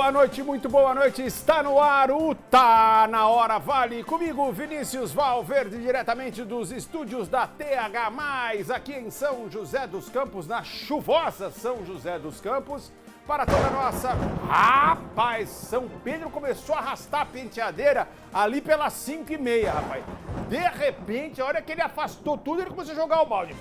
muito boa noite. Está no ar o Tá na Hora Vale. Comigo, Vinícius Valverde, diretamente dos estúdios da TH+, aqui em São José dos Campos, na chuvosa São José dos Campos, para toda a nossa... Rapaz, São Pedro começou a arrastar a penteadeira ali pelas 5h30, rapaz. De repente, a hora que ele afastou tudo, ele começou a jogar o balde.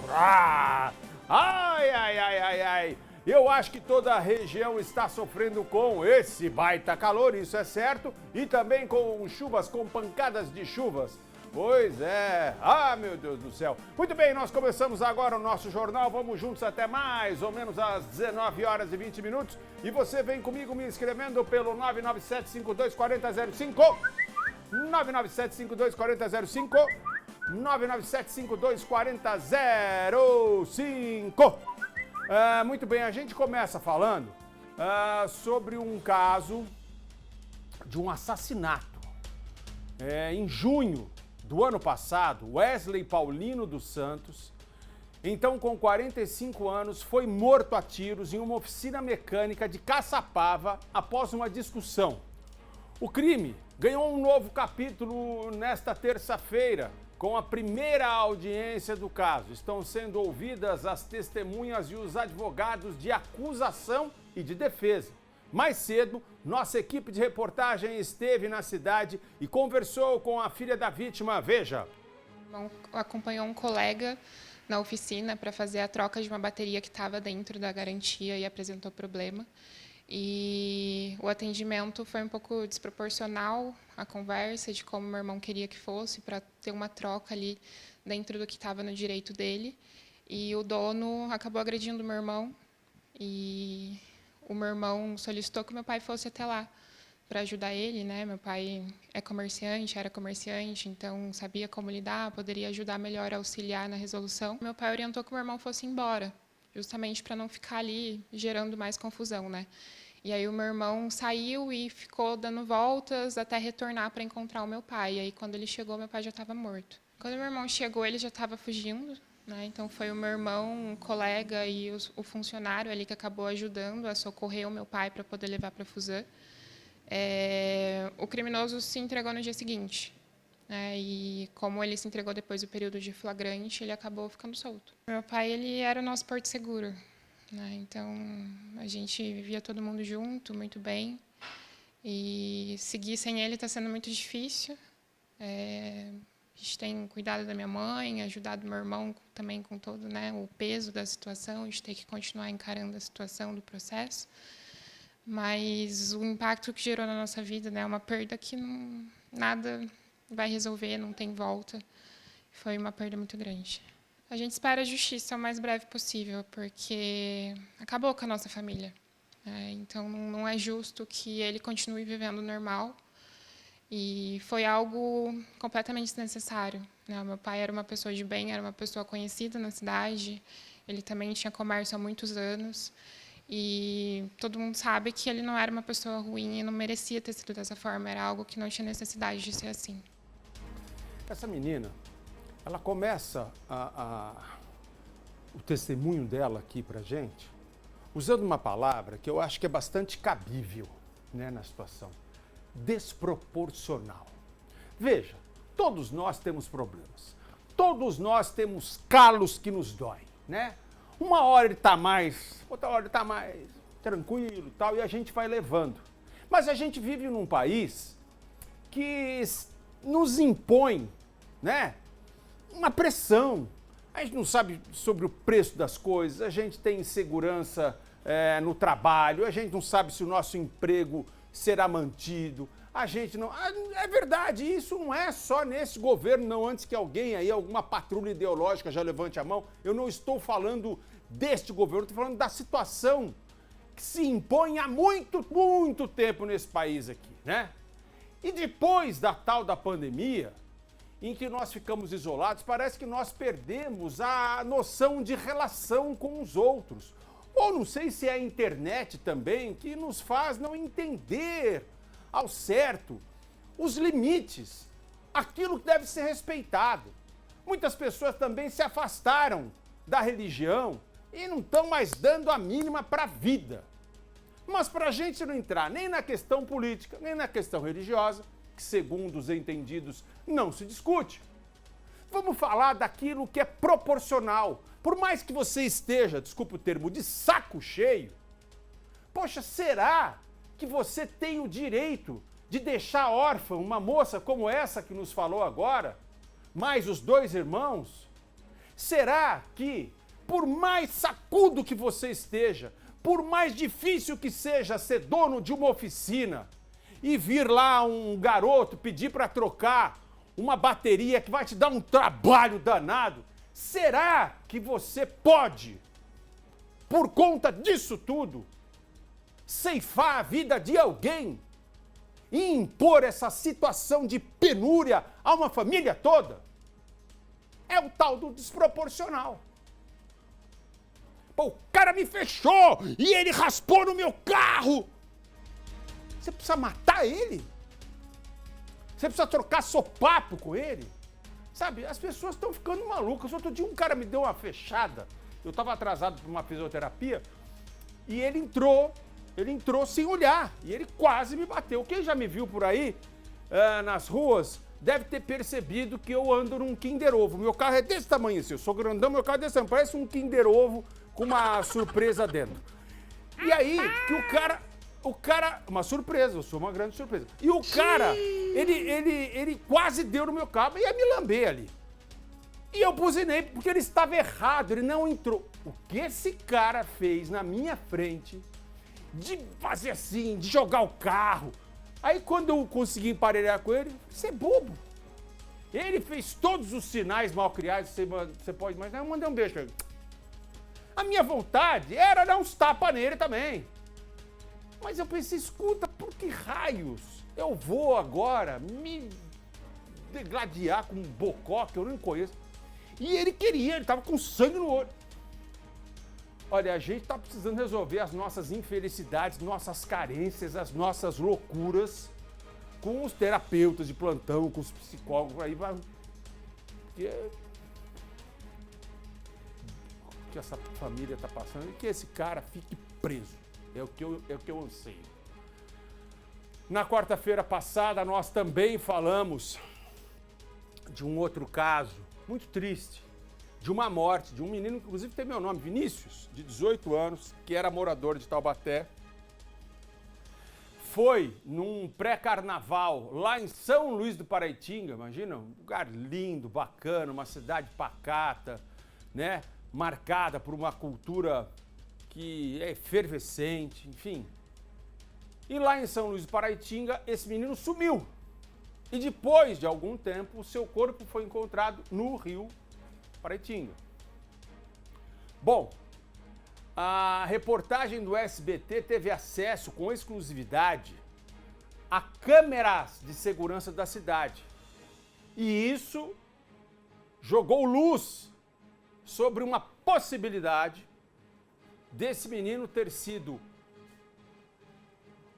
Ai. Eu acho que toda a região está sofrendo com esse baita calor, isso é certo, e também com chuvas, com pancadas de chuvas. Pois é, meu Deus do céu. Muito bem, nós começamos agora o nosso jornal, vamos juntos até mais ou menos às 19h20. E você vem comigo me inscrevendo pelo 997-524005, 997-524005, 997-524005. Muito bem, a gente começa falando sobre um caso de um assassinato. Em junho do ano passado, Wesley Paulino dos Santos, então com 45 anos, foi morto a tiros em uma oficina mecânica de Caçapava após uma discussão. O crime ganhou um novo capítulo nesta terça-feira, com a primeira audiência do caso. Estão sendo ouvidas as testemunhas e os advogados de acusação e de defesa. Mais cedo, nossa equipe de reportagem esteve na cidade e conversou com a filha da vítima. Veja. Acompanhou um colega na oficina para fazer a troca de uma bateria que estava dentro da garantia e apresentou problema. E o atendimento foi um pouco desproporcional, a conversa de como meu irmão queria que fosse, para ter uma troca ali dentro do que estava no direito dele. E o dono acabou agredindo o meu irmão, e o meu irmão solicitou que meu pai fosse até lá para ajudar ele, né? Meu pai era comerciante, então sabia como lidar, poderia ajudar melhor a auxiliar na resolução. Meu pai orientou que meu irmão fosse embora, justamente para não ficar ali gerando mais confusão, né? E aí o meu irmão saiu e ficou dando voltas até retornar para encontrar o meu pai. E aí quando ele chegou, meu pai já estava morto. Quando o meu irmão chegou, ele já estava fugindo, né? Então foi o meu irmão, um colega e o funcionário ali que acabou ajudando a socorrer o meu pai para poder levar para a Fusan. O criminoso se entregou no dia seguinte. E como ele se entregou depois do período de flagrante, ele acabou ficando solto. Meu pai, ele era o nosso porto seguro, né? Então a gente vivia todo mundo junto, muito bem, e seguir sem ele está sendo muito difícil. A gente tem cuidado da minha mãe, ajudado meu irmão também com todo, né, o peso da situação, a gente tem que continuar encarando a situação do processo, mas o impacto que gerou na nossa vida, né, é uma perda que nada vai resolver, não tem volta. Foi uma perda muito grande. A gente espera a justiça o mais breve possível, porque acabou com a nossa família. Então, não é justo que ele continue vivendo normal. E foi algo completamente desnecessário, né? Meu pai era uma pessoa de bem, era uma pessoa conhecida na cidade. Ele também tinha comércio há muitos anos. E todo mundo sabe que ele não era uma pessoa ruim e não merecia ter sido dessa forma. Era algo que não tinha necessidade de ser assim. Essa menina, ela começa o testemunho dela aqui pra gente, usando uma palavra que eu acho que é bastante cabível, né, na situação. Desproporcional. Veja, todos nós temos problemas. Todos nós temos calos que nos doem, né? Uma hora ele tá mais, outra hora ele tá mais tranquilo e tal, e a gente vai levando. Mas a gente vive num país que nos impõe, né, uma pressão. A gente não sabe sobre o preço das coisas, a gente tem insegurança no trabalho, a gente não sabe se o nosso emprego será mantido, a gente não... É verdade, isso não é só nesse governo, não, antes que alguém aí, alguma patrulha ideológica já levante a mão. Eu não estou falando deste governo, estou falando da situação que se impõe há muito, muito tempo nesse país aqui, né? E depois da tal da pandemia, em que nós ficamos isolados, parece que nós perdemos a noção de relação com os outros. Ou não sei se é a internet também que nos faz não entender ao certo os limites, aquilo que deve ser respeitado. Muitas pessoas também se afastaram da religião e não estão mais dando a mínima para a vida. Mas para a gente não entrar nem na questão política, nem na questão religiosa, que segundo os entendidos não se discute, vamos falar daquilo que é proporcional. Por mais que você esteja, desculpa o termo, de saco cheio, poxa, será que você tem o direito de deixar órfã uma moça como essa que nos falou agora, mais os 2 irmãos? Será que, por mais sacudo que você esteja, por mais difícil que seja ser dono de uma oficina e vir lá um garoto pedir para trocar uma bateria que vai te dar um trabalho danado, será que você pode, por conta disso tudo, ceifar a vida de alguém e impor essa situação de penúria a uma família toda? É o tal do desproporcional. Pô, o cara me fechou e ele raspou no meu carro. Você precisa matar ele? Você precisa trocar sopapo com ele? Sabe, as pessoas estão ficando malucas. Outro dia um cara me deu uma fechada. Eu estava atrasado para uma fisioterapia e ele entrou sem olhar. E ele quase me bateu. Quem já me viu por aí, nas ruas, deve ter percebido que eu ando num Kinder Ovo. Meu carro é desse tamanho assim. Eu sou grandão, meu carro é desse tamanho. Parece um Kinder Ovo com uma surpresa dentro. E aí, que o cara, uma surpresa, eu sou uma grande surpresa. E o cara, ele quase deu no meu carro e ia me lamber ali. E eu buzinei porque ele estava errado, ele não entrou. O que esse cara fez na minha frente, de fazer assim, de jogar o carro. Aí quando eu consegui emparelhar com ele, você é bobo. Ele fez todos os sinais mal criados, você pode imaginar, eu mandei um beijo pra ele. A minha vontade era dar uns tapas nele também. Mas eu pensei, escuta, por que raios eu vou agora me degladiar com um bocó que eu nem conheço? E ele tava com sangue no olho. Olha, a gente tá precisando resolver as nossas infelicidades, nossas carências, as nossas loucuras com os terapeutas de plantão, com os psicólogos, aí vai... Porque o que essa família tá passando é que esse cara fique preso. É o que eu anseio. Na quarta-feira passada, nós também falamos de um outro caso muito triste, de uma morte de um menino que inclusive tem meu nome, Vinícius, de 18 anos, que era morador de Taubaté. Foi num pré-carnaval lá em São Luís do Paraitinga, imagina, um lugar lindo, bacana, uma cidade pacata, né? Marcada por uma cultura que é efervescente, enfim. E lá em São Luís do Paraitinga, esse menino sumiu. E depois de algum tempo, o seu corpo foi encontrado no rio Paraitinga. Bom, a reportagem do SBT teve acesso com exclusividade a câmeras de segurança da cidade. E isso jogou luz sobre uma possibilidade desse menino ter sido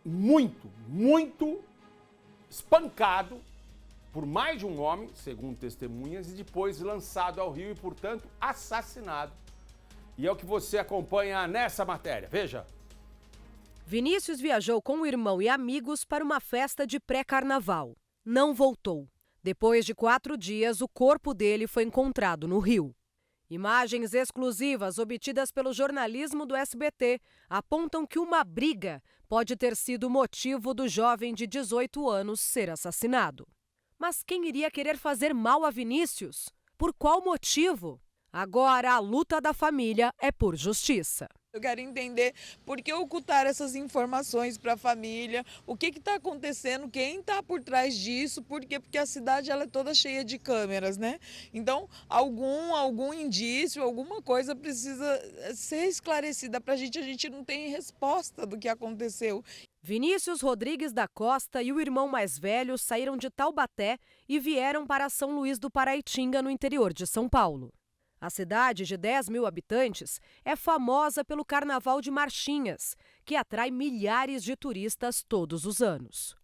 muito espancado por mais de um homem, segundo testemunhas, e depois lançado ao rio e, portanto, assassinado. E é o que você acompanha nessa matéria. Veja. Vinícius viajou com o irmão e amigos para uma festa de pré-carnaval. Não voltou. Depois de 4 dias, o corpo dele foi encontrado no rio. Imagens exclusivas obtidas pelo jornalismo do SBT apontam que uma briga pode ter sido o motivo do jovem de 18 anos ser assassinado. Mas quem iria querer fazer mal a Vinícius? Por qual motivo? Agora a luta da família é por justiça. Eu quero entender por que ocultar essas informações para a família, o que está acontecendo, quem está por trás disso, por quê? Porque a cidade ela é toda cheia de câmeras, né? Então, algum indício, alguma coisa precisa ser esclarecida para a gente não tem resposta do que aconteceu. Vinícius Rodrigues da Costa e o irmão mais velho saíram de Taubaté e vieram para São Luís do Paraitinga, no interior de São Paulo. A cidade, de 10 mil habitantes, é famosa pelo Carnaval de Marchinhas, que atrai milhares de turistas todos os anos.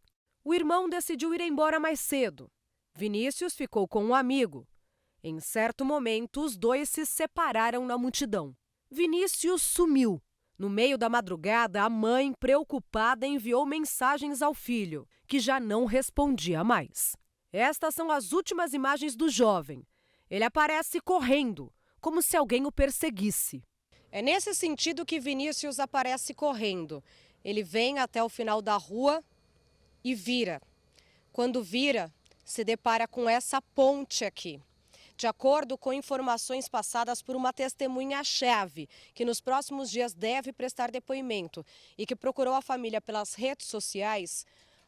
O irmão decidiu ir embora mais cedo. Vinícius ficou com um amigo. Em certo momento, os dois se separaram na multidão. Vinícius sumiu. No meio da madrugada, a mãe, preocupada, enviou mensagens ao filho, que já não respondia mais. Estas são as últimas imagens do jovem. Ele aparece correndo, como se alguém o perseguisse. É nesse sentido que Vinícius aparece correndo. Ele vem até o final da rua e vira. Quando vira, se depara com essa ponte aqui. De acordo com informações passadas por uma testemunha-chave, que nos próximos dias deve prestar depoimento e que procurou a família pelas redes sociais,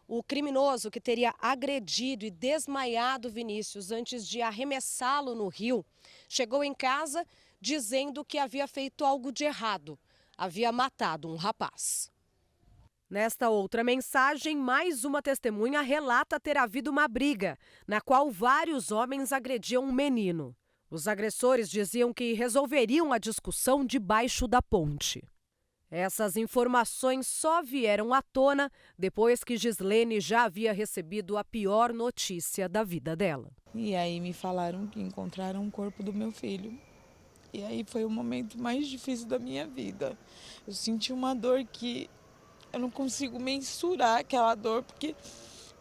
o criminoso que teria agredido e desmaiado Vinícius antes de arremessá-lo no rio, chegou em casa dizendo que havia feito algo de errado. Havia matado um rapaz. Nesta outra mensagem, mais uma testemunha relata ter havido uma briga, na qual vários homens agrediam um menino. Os agressores diziam que resolveriam a discussão debaixo da ponte. Essas informações só vieram à tona depois que Gislene já havia recebido a pior notícia da vida dela. E aí me falaram que encontraram o corpo do meu filho. E aí foi o momento mais difícil da minha vida. Eu senti uma dor que eu não consigo mensurar aquela dor, porque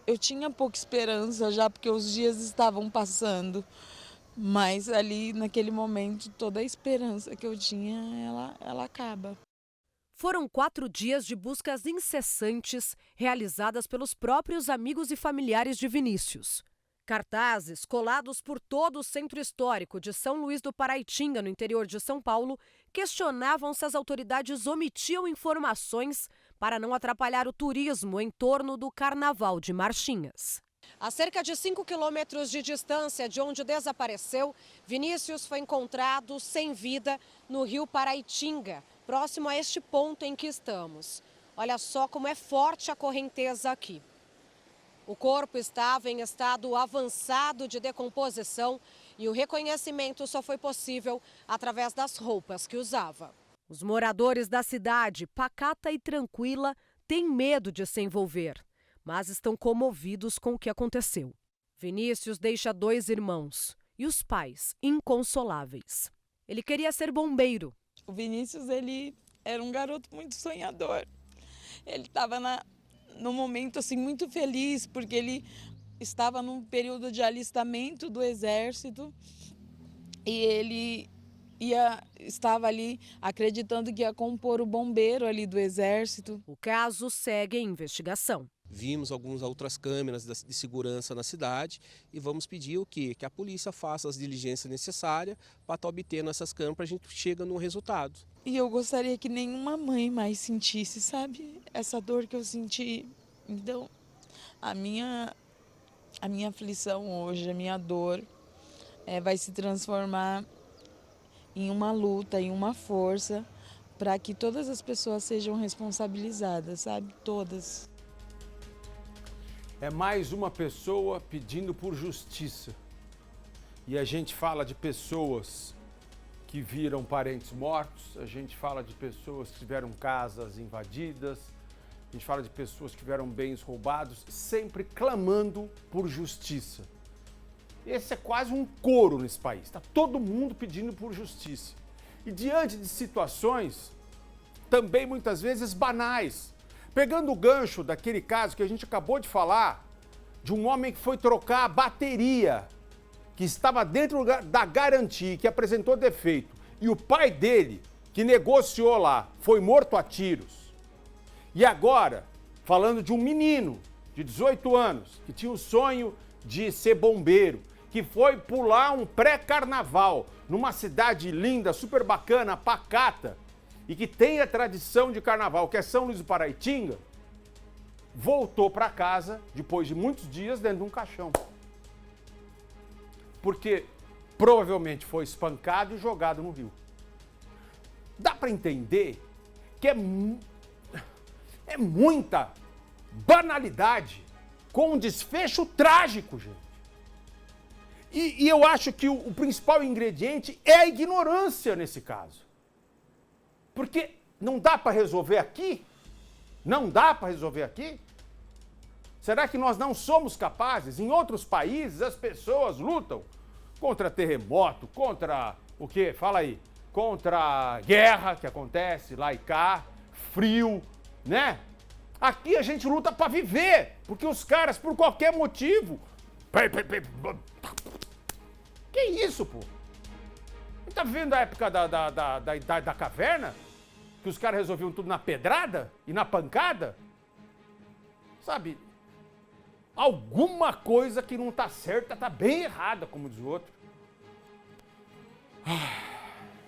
eu tinha pouca esperança já, porque os dias estavam passando. Mas ali, naquele momento, toda a esperança que eu tinha, ela acaba. Foram 4 dias de buscas incessantes realizadas pelos próprios amigos e familiares de Vinícius. Cartazes colados por todo o centro histórico de São Luís do Paraitinga, no interior de São Paulo, questionavam se as autoridades omitiam informações para não atrapalhar o turismo em torno do Carnaval de Marchinhas. A cerca de 5 quilômetros de distância de onde desapareceu, Vinícius foi encontrado sem vida no rio Paraitinga, próximo a este ponto em que estamos. Olha só como é forte a correnteza aqui. O corpo estava em estado avançado de decomposição e o reconhecimento só foi possível através das roupas que usava. Os moradores da cidade, pacata e tranquila, têm medo de se envolver, mas estão comovidos com o que aconteceu. Vinícius deixa 2 irmãos e os pais inconsoláveis. Ele queria ser bombeiro. O Vinícius, ele era um garoto muito sonhador. Ele estava num momento assim, muito feliz, porque ele estava num período de alistamento do Exército e ele estava ali acreditando que ia compor o bombeiro ali do Exército. O caso segue em investigação. Vimos algumas outras câmeras de segurança na cidade e vamos pedir o quê? Que a polícia faça as diligências necessárias para estar obtendo essas câmeras para a gente chegar no resultado. E eu gostaria que nenhuma mãe mais sentisse, sabe? Essa dor que eu senti. Então, a minha aflição hoje, a minha dor, vai se transformar em uma luta, em uma força, para que todas as pessoas sejam responsabilizadas, sabe? Todas. É mais uma pessoa pedindo por justiça. E a gente fala de pessoas que viram parentes mortos, a gente fala de pessoas que tiveram casas invadidas, a gente fala de pessoas que tiveram bens roubados, sempre clamando por justiça. Esse é quase um coro nesse país, está todo mundo pedindo por justiça. E diante de situações também muitas vezes banais, pegando o gancho daquele caso que a gente acabou de falar, de um homem que foi trocar a bateria que estava dentro da garantia, que apresentou defeito, e o pai dele, que negociou lá, foi morto a tiros. E agora, falando de um menino de 18 anos, que tinha o sonho de ser bombeiro, que foi pular um pré-carnaval numa cidade linda, super bacana, pacata, e que tem a tradição de carnaval, que é São Luís do Paraitinga, voltou para casa, depois de muitos dias, dentro de um caixão. Porque provavelmente foi espancado e jogado no rio. Dá para entender que é muita banalidade com um desfecho trágico, gente. E eu acho que o principal ingrediente é a ignorância nesse caso. Porque não dá para resolver aqui? Não dá para resolver aqui? Será que nós não somos capazes? Em outros países as pessoas lutam contra terremoto, contra o quê? Fala aí. contra a guerra que acontece lá e cá, frio, né? Aqui a gente luta pra viver, porque os caras, por qualquer motivo... Que isso, pô? Tá vivendo a época da idade da caverna? Que os caras resolviam tudo na pedrada e na pancada? Sabe? Alguma coisa que não tá certa, tá bem errada, como diz o outro.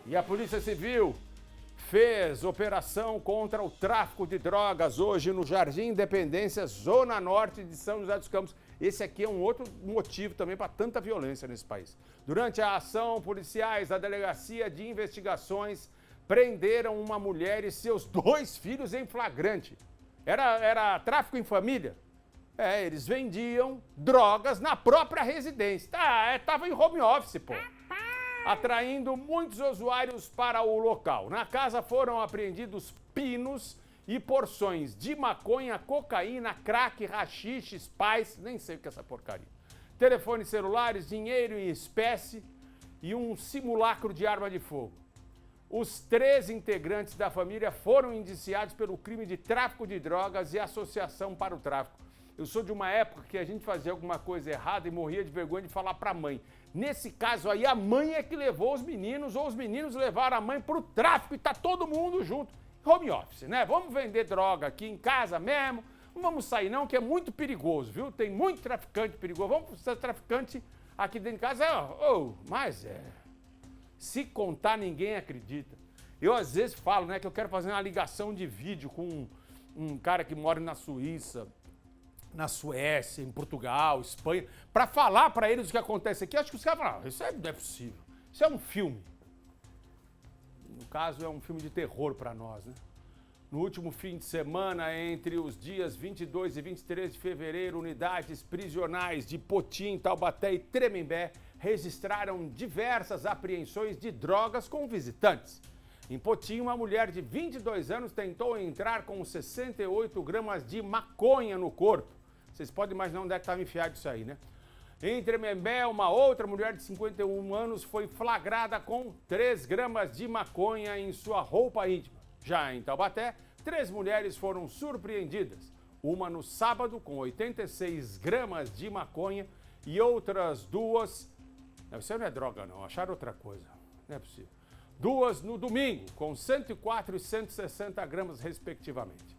E a Polícia Civil fez operação contra o tráfico de drogas hoje no Jardim Independência, Zona Norte de São José dos Campos. Esse aqui é um outro motivo também para tanta violência nesse país. Durante a ação, policiais da Delegacia de Investigações prenderam uma mulher e seus 2 filhos em flagrante. Era tráfico em família? Eles vendiam drogas na própria residência. Tava em home office, pô. Atraindo muitos usuários para o local. Na casa foram apreendidos pinos e porções de maconha, cocaína, crack, haxixe, spice, nem sei o que é essa porcaria. Telefones celulares, dinheiro em espécie e um simulacro de arma de fogo. Os 3 integrantes da família foram indiciados pelo crime de tráfico de drogas e associação para o tráfico. Eu sou de uma época que a gente fazia alguma coisa errada e morria de vergonha de falar para a mãe. Nesse caso aí, a mãe é que levou os meninos ou os meninos levaram a mãe para o tráfico e tá todo mundo junto. Home office, né? Vamos vender droga aqui em casa mesmo. Não vamos sair não, que é muito perigoso, viu? Tem muito traficante perigoso. Vamos ser traficante aqui dentro de casa. Mas se contar, ninguém acredita. Eu às vezes falo, né, que eu quero fazer uma ligação de vídeo com um cara que mora na Suíça, na Suécia, em Portugal, Espanha, para falar para eles o que acontece aqui. Acho que os caras falam, isso não é possível. Isso é um filme. No caso, é um filme de terror para nós, né? No último fim de semana, entre os dias 22 e 23 de fevereiro, unidades prisionais de Potim, Taubaté e Tremembé registraram diversas apreensões de drogas com visitantes. Em Potim, uma mulher de 22 anos tentou entrar com 68 gramas de maconha no corpo. Vocês podem imaginar onde é que estava enfiado isso aí, né? Em Tremembé, uma outra mulher de 51 anos foi flagrada com 3 gramas de maconha em sua roupa íntima. Já em Taubaté, 3 mulheres foram surpreendidas. Uma no sábado, com 86 gramas de maconha, e outras 2... Não, isso não é droga, não. Acharam outra coisa. Não é possível. 2 no domingo, com 104 e 160 gramas, respectivamente.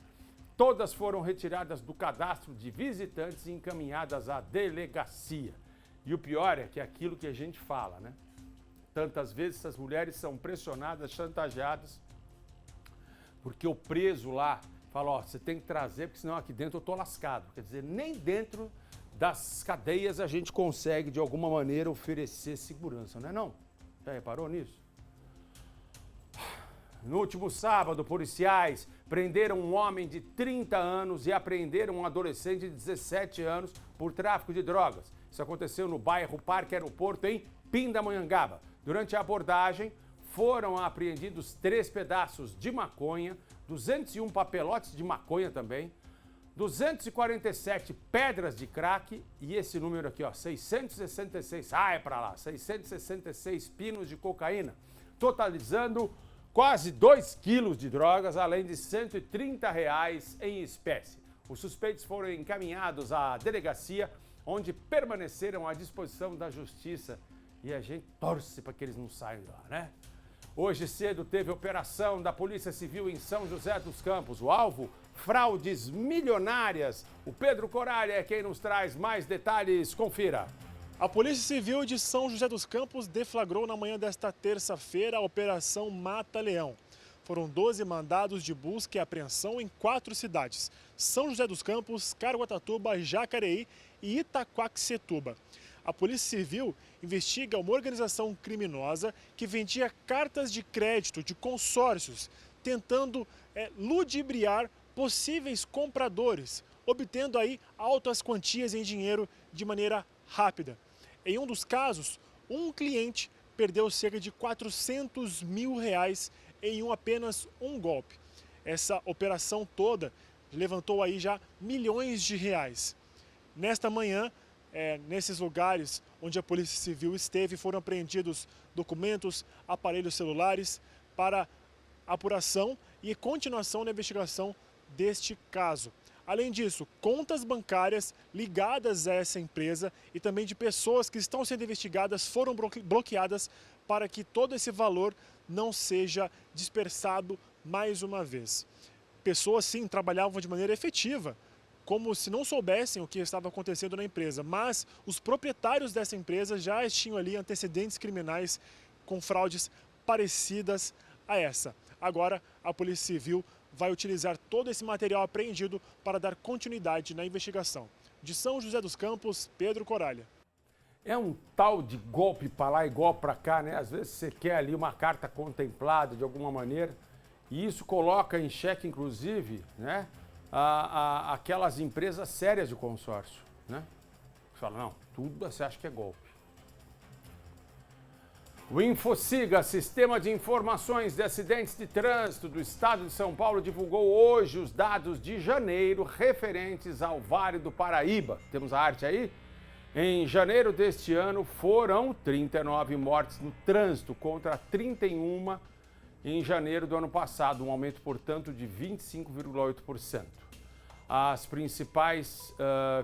Todas foram retiradas do cadastro de visitantes e encaminhadas à delegacia. E o pior é que é aquilo que a gente fala, né? Tantas vezes essas mulheres são pressionadas, chantageadas, porque o preso lá fala, você tem que trazer, porque senão aqui dentro eu tô lascado. Quer dizer, nem dentro das cadeias a gente consegue, de alguma maneira, oferecer segurança, não é não? Já reparou nisso? No último sábado, policiais prenderam um homem de 30 anos e apreenderam um adolescente de 17 anos por tráfico de drogas. Isso aconteceu no bairro Parque Aeroporto, em Pindamonhangaba. Durante a abordagem, foram apreendidos 3 pedaços de maconha, 201 papelotes de maconha também, 247 pedras de crack e esse número aqui, ó, 666, é pra lá, 666 pinos de cocaína, totalizando quase 2 quilos de drogas, além de R$130 em espécie. Os suspeitos foram encaminhados à delegacia, onde permaneceram à disposição da justiça. E a gente torce para que eles não saiam de lá, né? Hoje cedo teve operação da Polícia Civil em São José dos Campos. O alvo, fraudes milionárias. O Pedro Coralha é quem nos traz mais detalhes. Confira. A Polícia Civil de São José dos Campos deflagrou na manhã desta terça-feira a Operação Mata-Leão. Foram 12 mandados de busca e apreensão em 4 cidades: São José dos Campos, Caraguatatuba, Jacareí e Itaquaquecetuba. A Polícia Civil investiga uma organização criminosa que vendia cartas de crédito de consórcios, tentando ludibriar possíveis compradores, obtendo aí altas quantias em dinheiro de maneira rápida. Em um dos casos, um cliente perdeu cerca de R$400 mil em apenas um golpe. Essa operação toda levantou aí já milhões de reais. Nesta manhã, nesses lugares onde a Polícia Civil esteve, foram apreendidos documentos, aparelhos celulares para apuração e continuação da investigação deste caso. Além disso, contas bancárias ligadas a essa empresa e também de pessoas que estão sendo investigadas foram bloqueadas para que todo esse valor não seja dispersado mais uma vez. Pessoas, sim, trabalhavam de maneira efetiva, como se não soubessem o que estava acontecendo na empresa, mas os proprietários dessa empresa já tinham ali antecedentes criminais com fraudes parecidas a essa. Agora, a Polícia Civil vai utilizar todo esse material apreendido para dar continuidade na investigação. De São José dos Campos, Pedro Coralha. É um tal de golpe para lá e golpe para cá, né? Às vezes você quer ali uma carta contemplada de alguma maneira e isso coloca em xeque, inclusive, né, aquelas empresas sérias de consórcio, né? Você fala, não, tudo você acha que é golpe. O InfoSiga, Sistema de Informações de Acidentes de Trânsito do Estado de São Paulo, divulgou hoje os dados de janeiro referentes ao Vale do Paraíba. Temos a arte aí? Em janeiro deste ano foram 39 mortes no trânsito contra 31 em janeiro do ano passado, um aumento, portanto, de 25,8%. As principais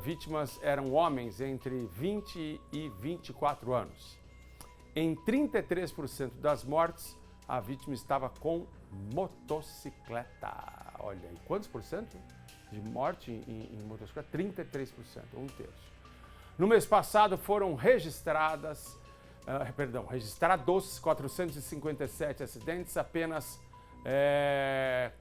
vítimas eram homens entre 20 e 24 anos. Em 33% das mortes, a vítima estava com motocicleta. Olha aí, quantos por cento de morte em motocicleta? 33%, um terço. No mês passado foram registrados 457 acidentes, apenas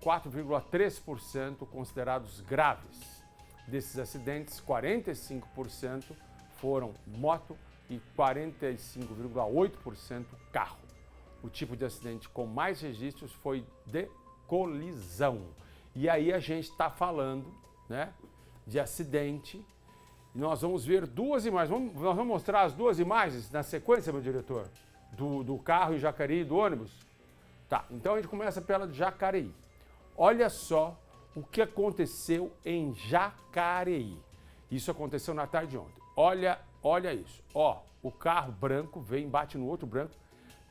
4,3% considerados graves. Desses acidentes, 45% foram moto e 45,8% carro. O tipo de acidente com mais registros foi de colisão. E aí a gente está falando, né, de acidente. Nós vamos ver duas imagens. Nós vamos mostrar as duas imagens na sequência, meu diretor? Do carro em Jacareí e do ônibus? Tá, então a gente começa pela de Jacareí. Olha só o que aconteceu em Jacareí. Isso aconteceu na tarde de ontem. Olha isso. Ó, o carro branco vem, bate no outro branco,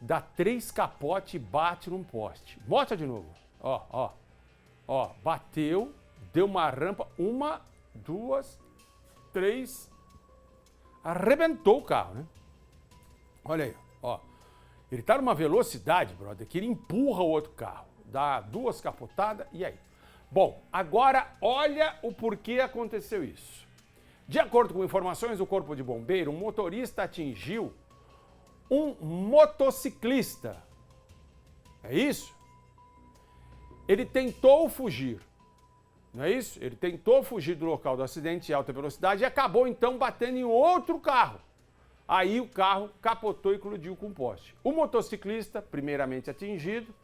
dá 3 capotes e bate num poste. Mostra de novo. Ó, bateu, deu uma rampa, 1, 2, 3, arrebentou o carro, né? Olha aí, ó. Ele tá numa velocidade, brother, que ele empurra o outro carro. Dá 2 capotadas e aí. Bom, agora olha o porquê aconteceu isso. De acordo com informações do Corpo de Bombeiro, um motorista atingiu um motociclista. É isso? Ele tentou fugir. Não é isso? Ele tentou fugir do local do acidente em alta velocidade e acabou então batendo em outro carro. Aí o carro capotou e colidiu com um poste. O motociclista, primeiramente atingido,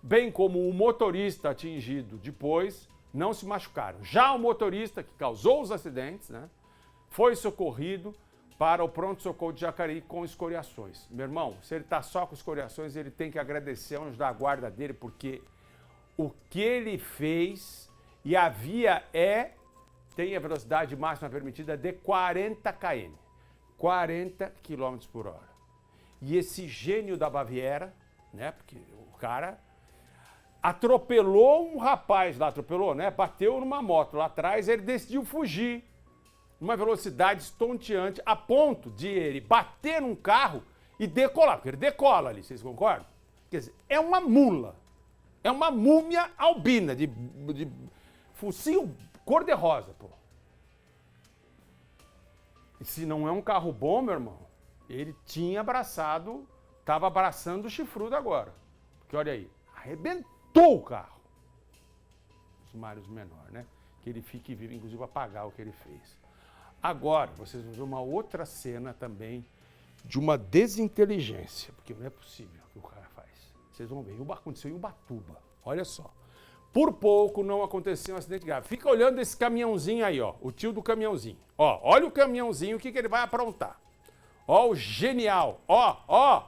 bem como o motorista atingido depois, não se machucaram. Já o motorista que causou os acidentes, né, foi socorrido para o pronto-socorro de Jacareí com escoriações. Meu irmão, se ele está só com escoriações, ele tem que agradecer ao anjo da guarda dele, porque o que ele fez, e a via tem a velocidade máxima permitida de 40 km. 40 km por hora. E esse gênio da Baviera, né, porque o cara atropelou um rapaz lá, bateu numa moto lá atrás, ele decidiu fugir. Uma velocidade estonteante, a ponto de ele bater num carro e decolar, porque ele decola ali, vocês concordam? Quer dizer, é uma mula, é uma múmia albina, de focinho cor-de-rosa, pô. E se não é um carro bom, meu irmão, ele tinha estava abraçando o chifrudo agora. Porque olha aí, arrebentou o carro. Os Mários menor, né? Que ele fique vivo, inclusive, para pagar o que ele fez. Agora, vocês vão ver uma outra cena também de uma desinteligência, porque não é possível o que o cara faz. Vocês vão ver, aconteceu em Ubatuba, olha só. Por pouco não aconteceu um acidente grave. Fica olhando esse caminhãozinho aí, ó, o tio do caminhãozinho. Ó, olha o caminhãozinho, o que ele vai aprontar. Ó, o genial, ó.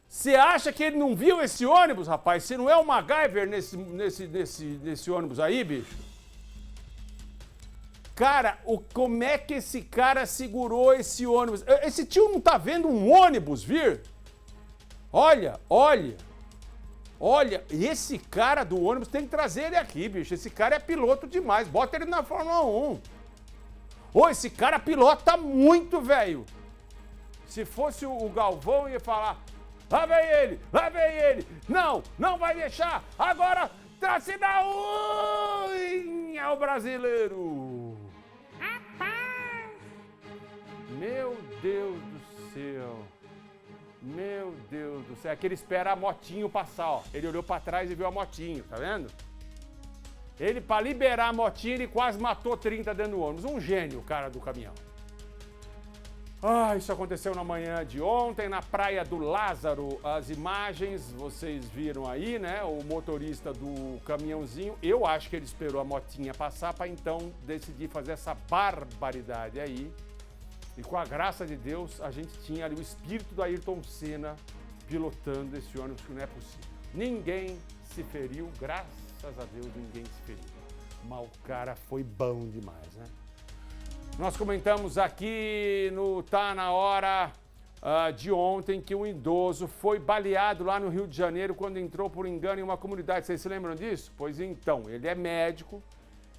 Você acha que ele não viu esse ônibus, rapaz? Você não é o MacGyver nesse ônibus aí, bicho? Cara, como é que esse cara segurou esse ônibus? Esse tio não tá vendo um ônibus vir? Olha, esse cara do ônibus tem que trazer ele aqui, bicho. Esse cara é piloto demais. Bota ele na Fórmula 1. Ô, esse cara pilota muito, velho. Se fosse o Galvão, ia falar, lá vem ele. Não vai deixar. Agora, trace da unha, o brasileiro. Meu Deus do céu. Meu Deus do céu. É que ele espera a motinho passar, ó. Ele olhou pra trás e viu a motinho, tá vendo? Ele, pra liberar a motinha, ele quase matou 30 dentro do ônibus. Um gênio, o cara do caminhão. Isso aconteceu na manhã de ontem, na Praia do Lázaro. As imagens, vocês viram aí, né? O motorista do caminhãozinho, eu acho que ele esperou a motinha passar para então decidir fazer essa barbaridade aí. E com a graça de Deus, a gente tinha ali o espírito do Ayrton Senna pilotando esse ônibus, que não é possível. Ninguém se feriu, graças a Deus, ninguém se feriu. Mas o cara foi bom demais, né? Nós comentamos aqui no Tá Na Hora de ontem que um idoso foi baleado lá no Rio de Janeiro quando entrou por engano em uma comunidade. Vocês se lembram disso? Pois então, ele é médico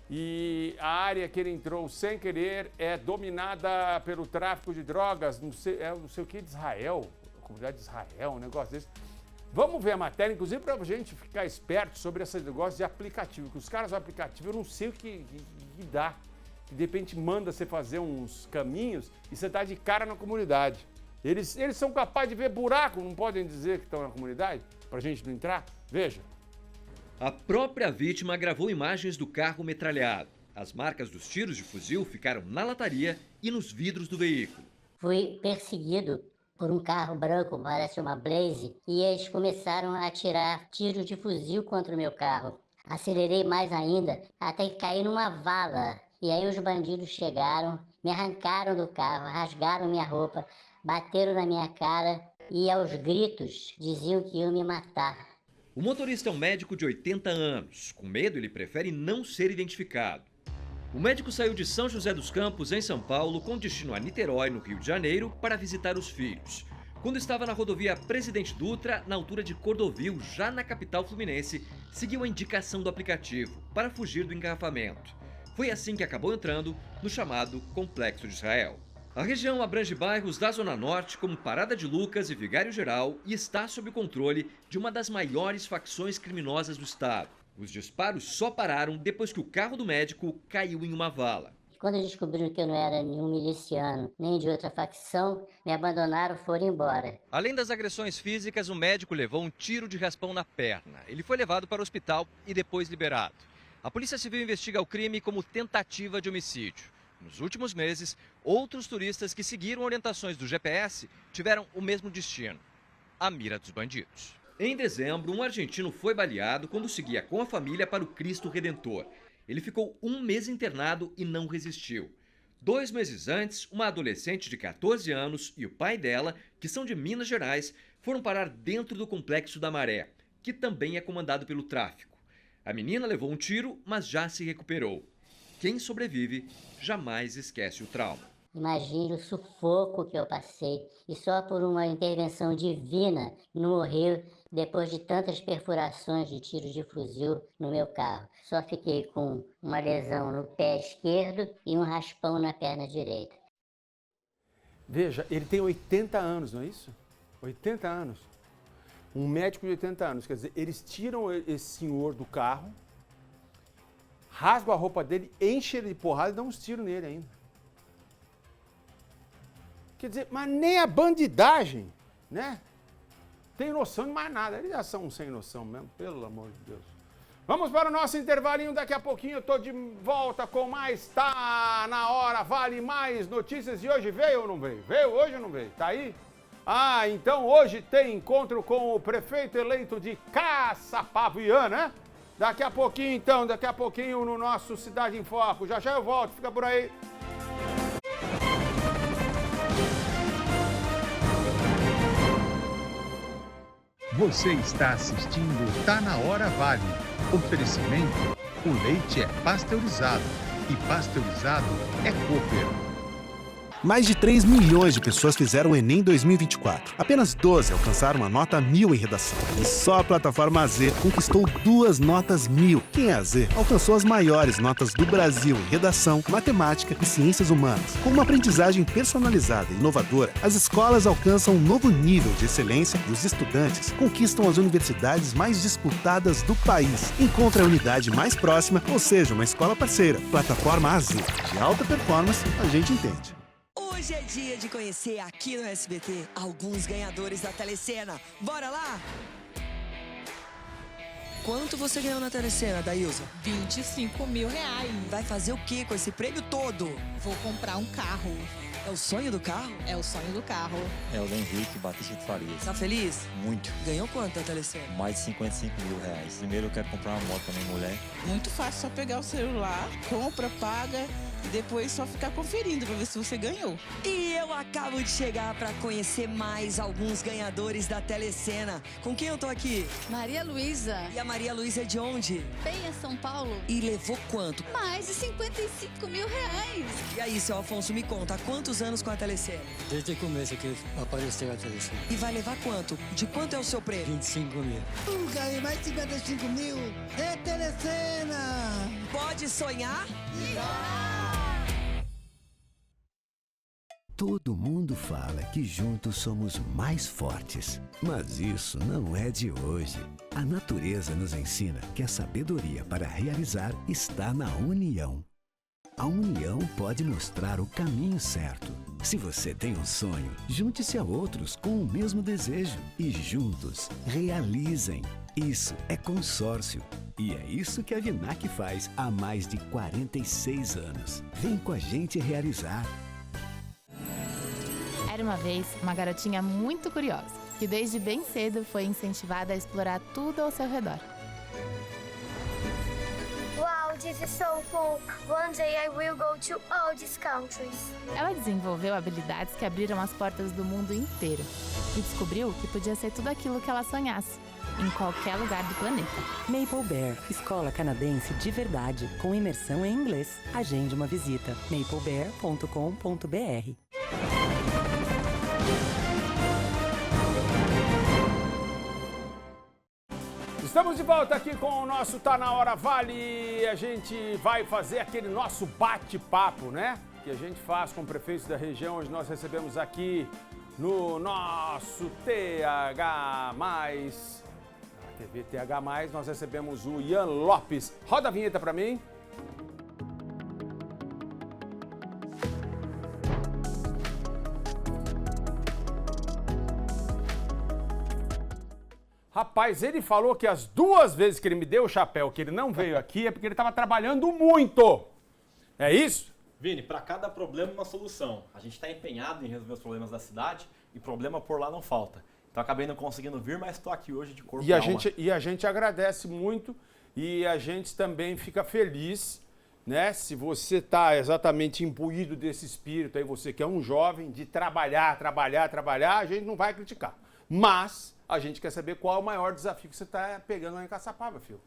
e a área que ele entrou sem querer é dominada pelo tráfico de drogas, não sei o que, de Israel, a comunidade de Israel, um negócio desse. Vamos ver a matéria, inclusive para a gente ficar esperto sobre esse negócio de aplicativo, que os caras do aplicativo, eu não sei o que dá. Que de repente manda você fazer uns caminhos e você tá de cara na comunidade. Eles são capazes de ver buraco, não podem dizer que estão na comunidade, pra gente não entrar? Veja. A própria vítima gravou imagens do carro metralhado. As marcas dos tiros de fuzil ficaram na lataria e nos vidros do veículo. Fui perseguido por um carro branco, parece uma Blaze, e eles começaram a atirar tiros de fuzil contra o meu carro. Acelerei mais ainda, até que caí numa vala. E aí os bandidos chegaram, me arrancaram do carro, rasgaram minha roupa, bateram na minha cara e aos gritos diziam que iam me matar. O motorista é um médico de 80 anos. Com medo, ele prefere não ser identificado. O médico saiu de São José dos Campos, em São Paulo, com destino a Niterói, no Rio de Janeiro, para visitar os filhos. Quando estava na rodovia Presidente Dutra, na altura de Cordovil, já na capital fluminense, seguiu a indicação do aplicativo para fugir do engarrafamento. Foi assim que acabou entrando no chamado Complexo de Israel. A região abrange bairros da Zona Norte, como Parada de Lucas e Vigário Geral, e está sob o controle de uma das maiores facções criminosas do estado. Os disparos só pararam depois que o carro do médico caiu em uma vala. Quando descobriram que eu não era nenhum miliciano, nem de outra facção, me abandonaram e foram embora. Além das agressões físicas, o médico levou um tiro de raspão na perna. Ele foi levado para o hospital e depois liberado. A Polícia Civil investiga o crime como tentativa de homicídio. Nos últimos meses, outros turistas que seguiram orientações do GPS tiveram o mesmo destino: a mira dos bandidos. Em dezembro, um argentino foi baleado quando seguia com a família para o Cristo Redentor. Ele ficou um mês internado e não resistiu. 2 meses antes, uma adolescente de 14 anos e o pai dela, que são de Minas Gerais, foram parar dentro do Complexo da Maré, que também é comandado pelo tráfico. A menina levou um tiro, mas já se recuperou. Quem sobrevive jamais esquece o trauma. Imagine o sufoco que eu passei e só por uma intervenção divina não morreu depois de tantas perfurações de tiros de fuzil no meu carro. Só fiquei com uma lesão no pé esquerdo e um raspão na perna direita. Veja, ele tem 80 anos, não é isso? 80 anos. Um médico de 80 anos, quer dizer, eles tiram esse senhor do carro, rasgam a roupa dele, enchem ele de porrada e dão uns tiros nele ainda. Quer dizer, mas nem a bandidagem, né? Tem noção de mais nada. Eles já são sem noção mesmo, pelo amor de Deus. Vamos para o nosso intervalinho, daqui a pouquinho eu tô de volta com mais Tá Na Hora, Vale Mais Notícias. E hoje veio ou não veio? Veio hoje ou não veio? Tá aí? Ah, então hoje tem encontro com o prefeito eleito de Caçapava, né? Daqui a pouquinho no nosso Cidade em Foco. Já eu volto, fica por aí. Você está assistindo Tá Na Hora Vale. Oferecimento: o leite é pasteurizado e pasteurizado é Cooper. Mais de 3 milhões de pessoas fizeram o Enem 2024. Apenas 12 alcançaram a nota 1000 em redação. E só a plataforma AZ conquistou 2 notas 1000. Quem é AZ alcançou as maiores notas do Brasil em redação, matemática e ciências humanas. Com uma aprendizagem personalizada e inovadora, as escolas alcançam um novo nível de excelência e os estudantes conquistam as universidades mais disputadas do país. Encontre a unidade mais próxima, ou seja, uma escola parceira. Plataforma AZ. De alta performance, a gente entende. Hoje é dia de conhecer aqui no SBT alguns ganhadores da Telecena. Bora lá? Quanto você ganhou na Telecena, Daílza? 25 mil reais. Vai fazer o que com esse prêmio todo? Vou comprar um carro. É o sonho do carro? É o sonho do carro. É o Henrique Batista de Farias. Tá feliz? Muito. Ganhou quanto na Telecena? Mais de 55 mil reais. Primeiro eu quero comprar uma moto pra minha mulher. Muito fácil, só pegar o celular, compra, paga e depois só ficar conferindo pra ver se você ganhou. E eu acabo de chegar pra conhecer mais alguns ganhadores da Telecena. Com quem eu tô aqui? Maria Luísa. E a Maria Luísa é de onde? Penha, São Paulo. E levou quanto? Mais de 55 mil reais. E aí, seu Afonso, me conta, há quantos anos com a Telecena? Desde o começo que apareceu a Telecena. E vai levar quanto? De quanto é o seu prêmio? 25 mil. Ganhei mais 55 mil. É Telecena! Pode sonhar? Todo mundo fala que juntos somos mais fortes, mas isso não é de hoje. A natureza nos ensina que a sabedoria para realizar está na união. A união pode mostrar o caminho certo. Se você tem um sonho, junte-se a outros com o mesmo desejo e juntos realizem. Isso é consórcio. E é isso que a Vinac faz há mais de 46 anos. Vem com a gente realizar. Era uma vez uma garotinha muito curiosa, que desde bem cedo foi incentivada a explorar tudo ao seu redor. Wow, this is so cool. One day I will go to all these countries. Ela desenvolveu habilidades que abriram as portas do mundo inteiro e descobriu que podia ser tudo aquilo que ela sonhasse, em qualquer lugar do planeta. Maple Bear, escola canadense de verdade, com imersão em inglês. Agende uma visita, maplebear.com.br. Estamos de volta aqui com o nosso Tá Na Hora Vale. A gente vai fazer aquele nosso bate-papo, né? Que a gente faz com prefeitos da região. Hoje nós recebemos aqui no nosso TH+, na TV TH+, nós recebemos o Ian Lopes. Roda a vinheta pra mim. Rapaz, ele falou que as 2 vezes que ele me deu o chapéu, que ele não veio aqui, é porque ele estava trabalhando muito. É isso? Vini, para cada problema uma solução. A gente está empenhado em resolver os problemas da cidade e problema por lá não falta. Então acabei não conseguindo vir, mas estou aqui hoje de corpo e alma. E a gente agradece muito e a gente também fica feliz, né? Se você está exatamente imbuído desse espírito aí, você que é um jovem, de trabalhar, a gente não vai criticar. Mas a gente quer saber qual é o maior desafio que você está pegando lá em Caçapava, filho.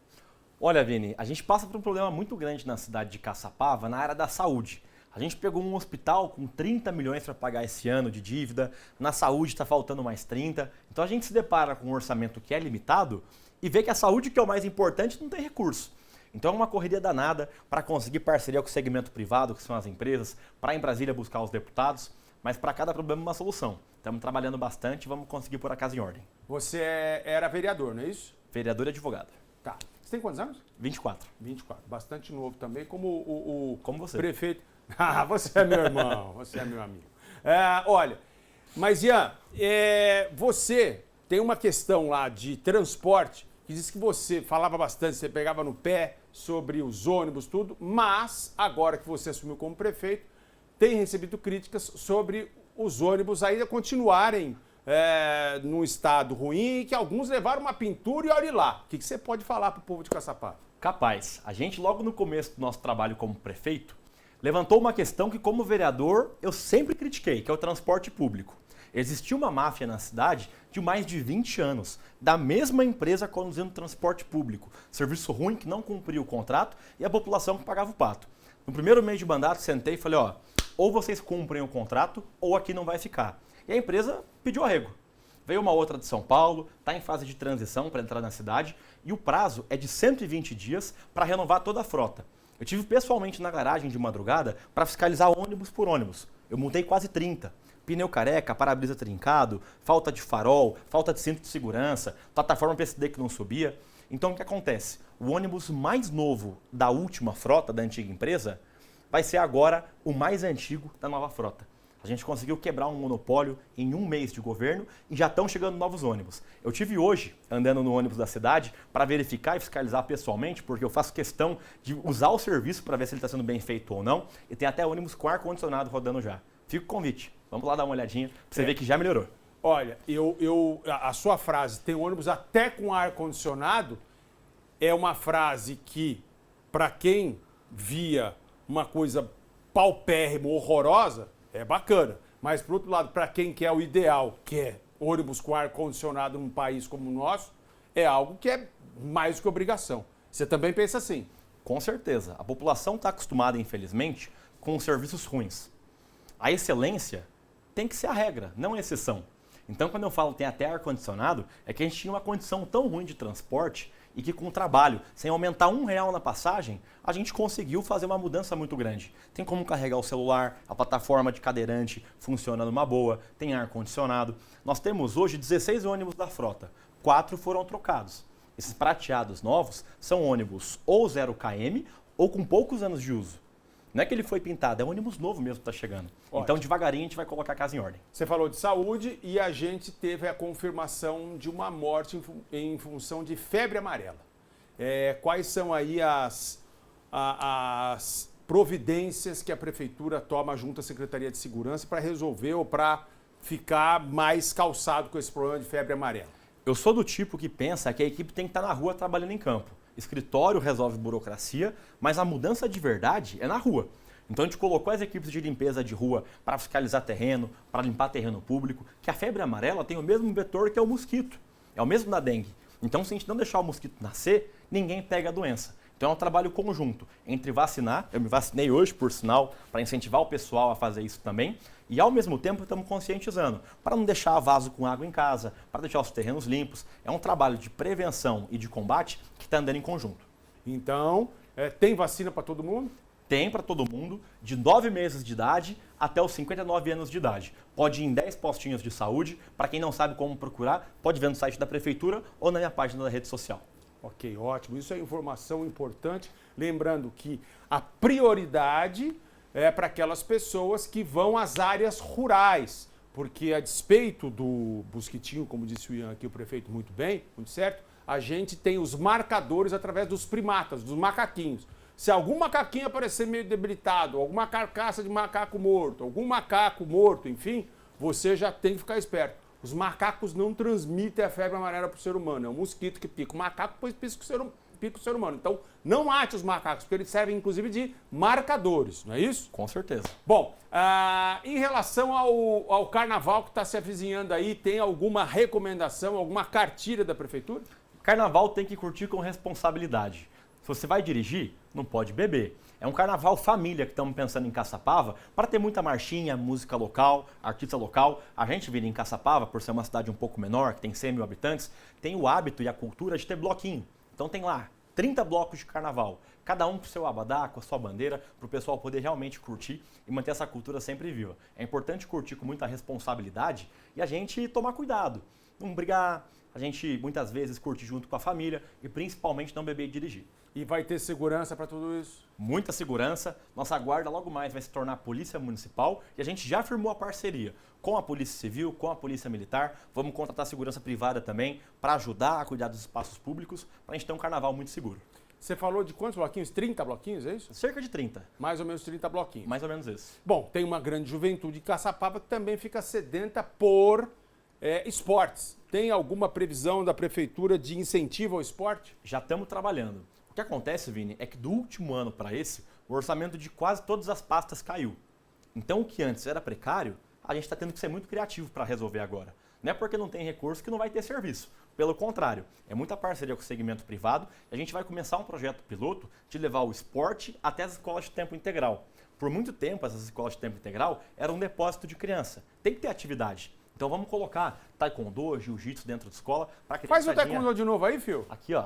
Olha, Vini, a gente passa por um problema muito grande na cidade de Caçapava, na área da saúde. A gente pegou um hospital com 30 milhões para pagar esse ano de dívida, na saúde está faltando mais 30. Então a gente se depara com um orçamento que é limitado e vê que a saúde, que é o mais importante, não tem recurso. Então é uma correria danada para conseguir parceria com o segmento privado, que são as empresas, para em Brasília buscar os deputados. Mas para cada problema uma solução. Estamos trabalhando bastante e vamos conseguir pôr a casa em ordem. Você era vereador, não é isso? Vereador e advogado. Tá. Você tem quantos anos? 24. 24. Bastante novo também, como como você. Prefeito. Ah, você é meu irmão, você é meu amigo. Olha, mas Ian, você tem uma questão lá de transporte, que diz que você falava bastante, você pegava no pé sobre os ônibus, tudo, mas agora que você assumiu como prefeito, tem recebido críticas sobre os ônibus ainda continuarem num estado ruim e que alguns levaram uma pintura e olhe lá. O que você pode falar para o povo de Caçapava? Capaz. A gente, logo no começo do nosso trabalho como prefeito, levantou uma questão que, como vereador, eu sempre critiquei, que é o transporte público. Existia uma máfia na cidade de mais de 20 anos, da mesma empresa conduzindo transporte público. Serviço ruim que não cumpria o contrato e a população que pagava o pato. No primeiro mês de mandato, sentei e falei, ou vocês cumprem o contrato ou aqui não vai ficar. E a empresa pediu arrego. Veio uma outra de São Paulo, está em fase de transição para entrar na cidade e o prazo é de 120 dias para renovar toda a frota. Eu tive pessoalmente na garagem de madrugada para fiscalizar ônibus por ônibus. Eu multei quase 30. Pneu careca, para-brisa trincado, falta de farol, falta de cinto de segurança, plataforma PSD que não subia. Então o que acontece? O ônibus mais novo da última frota da antiga empresa vai ser agora o mais antigo da nova frota. A gente conseguiu quebrar um monopólio em 1 mês de governo e já estão chegando novos ônibus. Eu tive hoje andando no ônibus da cidade para verificar e fiscalizar pessoalmente, porque eu faço questão de usar o serviço para ver se ele está sendo bem feito ou não. E tem até ônibus com ar-condicionado rodando já. Fica o convite. Vamos lá dar uma olhadinha para você ver que já melhorou. Olha, a sua frase, tem ônibus até com ar-condicionado, é uma frase que, para quem via uma coisa paupérrima, horrorosa, é bacana. Mas, por outro lado, para quem quer o ideal, que é ônibus com ar-condicionado num país como o nosso, é algo que é mais do que obrigação. Você também pensa assim? Com certeza. A população está acostumada, infelizmente, com serviços ruins. A excelência tem que ser a regra, não a exceção. Então, quando eu falo tem até ar-condicionado, é que a gente tinha uma condição tão ruim de transporte e que com o trabalho, sem aumentar R$1 na passagem, a gente conseguiu fazer uma mudança muito grande. Tem como carregar o celular, a plataforma de cadeirante funciona numa boa, tem ar-condicionado. Nós temos hoje 16 ônibus da frota, 4 foram trocados. Esses prateados novos são ônibus ou 0 km ou com poucos anos de uso. Não é que ele foi pintado, é um ônibus novo mesmo que está chegando. Ótimo. Então, devagarinho, a gente vai colocar a casa em ordem. Você falou de saúde e a gente teve a confirmação de uma morte em função de febre amarela. Quais são aí as providências que a Prefeitura toma junto à Secretaria de Segurança para resolver ou para ficar mais calçado com esse problema de febre amarela? Eu sou do tipo que pensa que a equipe tem que estar na rua trabalhando em campo. Escritório resolve burocracia, mas a mudança de verdade é na rua. Então a gente colocou as equipes de limpeza de rua para fiscalizar terreno, para limpar terreno público, que a febre amarela tem o mesmo vetor que é o mosquito, é o mesmo da dengue. Então se a gente não deixar o mosquito nascer, ninguém pega a doença. Então é um trabalho conjunto entre vacinar, eu me vacinei hoje por sinal, para incentivar o pessoal a fazer isso também, e ao mesmo tempo estamos conscientizando, para não deixar vaso com água em casa, para deixar os terrenos limpos. É um trabalho de prevenção e de combate que está andando em conjunto. Então, tem vacina para todo mundo? Tem para todo mundo, de 9 meses de idade até os 59 anos de idade. Pode ir em 10 postinhos de saúde. Para quem não sabe como procurar, pode ver no site da Prefeitura ou na minha página da rede social. Ok, ótimo. Isso é informação importante. Lembrando que a prioridade é para aquelas pessoas que vão às áreas rurais. Porque a despeito do mosquitinho, como disse o Ian aqui, o prefeito muito bem, muito certo, a gente tem os marcadores através dos primatas, dos macaquinhos. Se algum macaquinho aparecer meio debilitado, alguma carcaça de macaco morto, algum macaco morto, enfim, você já tem que ficar esperto. Os macacos não transmitem a febre amarela para o ser humano. É um mosquito que pica o macaco, depois pica o ser humano. Então, não mate os macacos, porque eles servem, inclusive, de marcadores, não é isso? Com certeza. Bom, em relação ao carnaval que está se avizinhando aí, tem alguma recomendação, alguma cartilha da Prefeitura? Carnaval tem que curtir com responsabilidade. Se você vai dirigir, não pode beber. É um carnaval família que estamos pensando em Caçapava para ter muita marchinha, música local, artista local. A gente vive em Caçapava, por ser uma cidade um pouco menor, que tem 100 mil habitantes, tem o hábito e a cultura de ter bloquinho. Então tem lá 30 blocos de carnaval, cada um com o seu abadá, com a sua bandeira, para o pessoal poder realmente curtir e manter essa cultura sempre viva. É importante curtir com muita responsabilidade e a gente tomar cuidado, não brigar, a gente muitas vezes curte junto com a família e principalmente não beber e dirigir. E vai ter segurança para tudo isso? Muita segurança. Nossa guarda logo mais vai se tornar Polícia Municipal e a gente já firmou a parceria com a Polícia Civil, com a Polícia Militar. Vamos contratar segurança privada também para ajudar a cuidar dos espaços públicos, para a gente ter um carnaval muito seguro. Você falou de quantos bloquinhos? 30 bloquinhos, é isso? Cerca de 30. Mais ou menos 30 bloquinhos. Mais ou menos isso. Bom, tem uma grande juventude em Caçapava que também fica sedenta por esportes. Tem alguma previsão da Prefeitura de incentivo ao esporte? Já estamos trabalhando. O que acontece, Vini, é que do último ano para esse, o orçamento de quase todas as pastas caiu. Então, o que antes era precário, a gente está tendo que ser muito criativo para resolver agora. Não é porque não tem recurso que não vai ter serviço. Pelo contrário, é muita parceria com o segmento privado e a gente vai começar um projeto piloto de levar o esporte até as escolas de tempo integral. Por muito tempo, essas escolas de tempo integral eram um depósito de criança. Tem que ter atividade. Então vamos colocar taekwondo, jiu-jitsu dentro da escola para criança. Faz o taekwondo de novo aí, filho. Aqui, ó.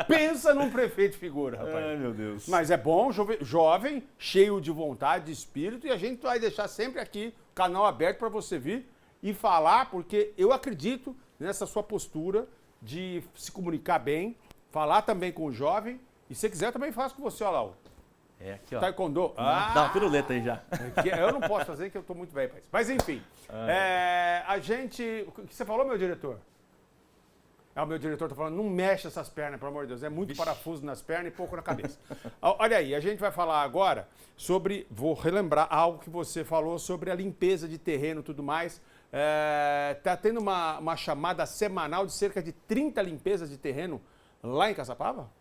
Pensa num prefeito figura, rapaz. Ai, meu Deus. Mas é bom, jovem, cheio de vontade, de espírito, e a gente vai deixar sempre aqui o canal aberto para você vir e falar, porque eu acredito nessa sua postura de se comunicar bem, falar também com o jovem, e se quiser eu também faço com você, olha lá. Aqui, ó. Taekwondo. Dá uma piruleta aí já. Eu não posso fazer, que eu estou muito velho para isso. Mas enfim, a gente... O que você falou, meu diretor? O meu diretor está falando, não mexe essas pernas, pelo amor de Deus. É muito parafuso nas pernas e pouco na cabeça. Olha aí, a gente vai falar agora sobre... Vou relembrar algo que você falou sobre a limpeza de terreno e tudo mais. Está tendo uma chamada semanal de cerca de 30 limpezas de terreno lá em Caçapava?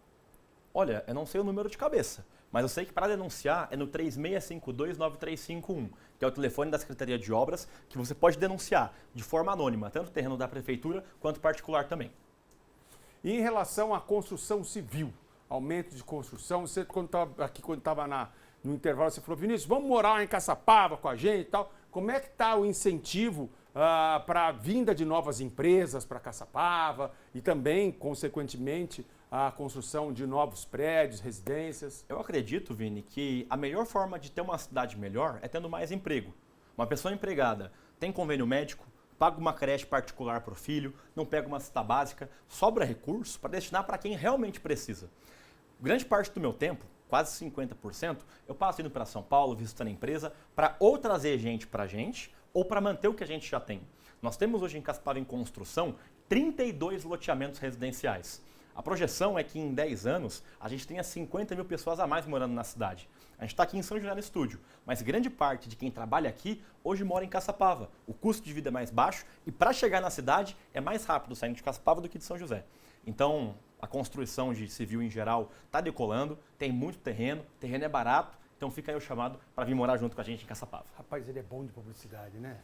Olha, eu não sei o número de cabeça, mas eu sei que para denunciar é no 36529351, que é o telefone da Secretaria de Obras, que você pode denunciar de forma anônima, tanto o terreno da Prefeitura quanto particular também. E em relação à construção civil, aumento de construção, você quando estava no intervalo, você falou, Vinícius, vamos morar em Caçapava com a gente e tal. Como é que está o incentivo para a vinda de novas empresas para Caçapava e também, consequentemente, a construção de novos prédios, residências? Eu acredito, Vini, que a melhor forma de ter uma cidade melhor é tendo mais emprego. Uma pessoa empregada tem convênio médico, paga uma creche particular para o filho, não pega uma cesta básica, sobra recurso para destinar para quem realmente precisa. Grande parte do meu tempo, quase 50%, eu passo indo para São Paulo, visitando a empresa, para ou trazer gente para a gente, ou para manter o que a gente já tem. Nós temos hoje em Caçapava em construção 32 loteamentos residenciais. A projeção é que em 10 anos a gente tenha 50 mil pessoas a mais morando na cidade. A gente está aqui em São José no estúdio, mas grande parte de quem trabalha aqui hoje mora em Caçapava. O custo de vida é mais baixo e para chegar na cidade é mais rápido saindo de Caçapava do que de São José. Então a construção de civil em geral está decolando, tem muito terreno é barato, então fica aí o chamado para vir morar junto com a gente em Caçapava. Rapaz, ele é bom de publicidade, né?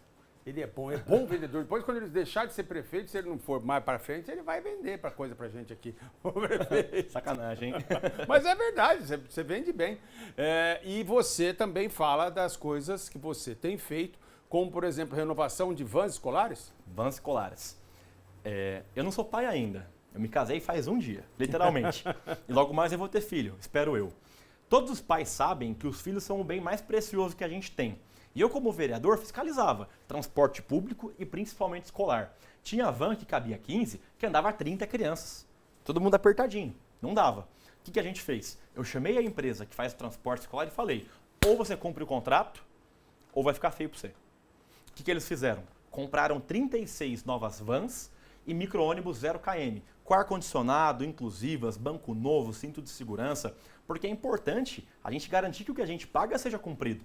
Ele é bom vendedor. Depois, quando ele deixar de ser prefeito, se ele não for mais para frente, ele vai vender coisa pra gente aqui. O prefeito. Sacanagem, hein? Mas é verdade, você vende bem. E você também fala das coisas que você tem feito, como, por exemplo, renovação de vans escolares? Vans escolares. Eu não sou pai ainda. Eu me casei faz um dia, literalmente. E logo mais eu vou ter filho, espero eu. Todos os pais sabem que os filhos são o bem mais precioso que a gente tem. E eu, como vereador, fiscalizava transporte público e principalmente escolar. Tinha van que cabia 15, que andava 30 crianças. Todo mundo apertadinho, não dava. O que a gente fez? Eu chamei a empresa que faz o transporte escolar e falei, ou você cumpre o contrato, ou vai ficar feio para você. O que eles fizeram? Compraram 36 novas vans e micro-ônibus 0 km, com ar-condicionado, inclusivas, banco novo, cinto de segurança, porque é importante a gente garantir que o que a gente paga seja cumprido.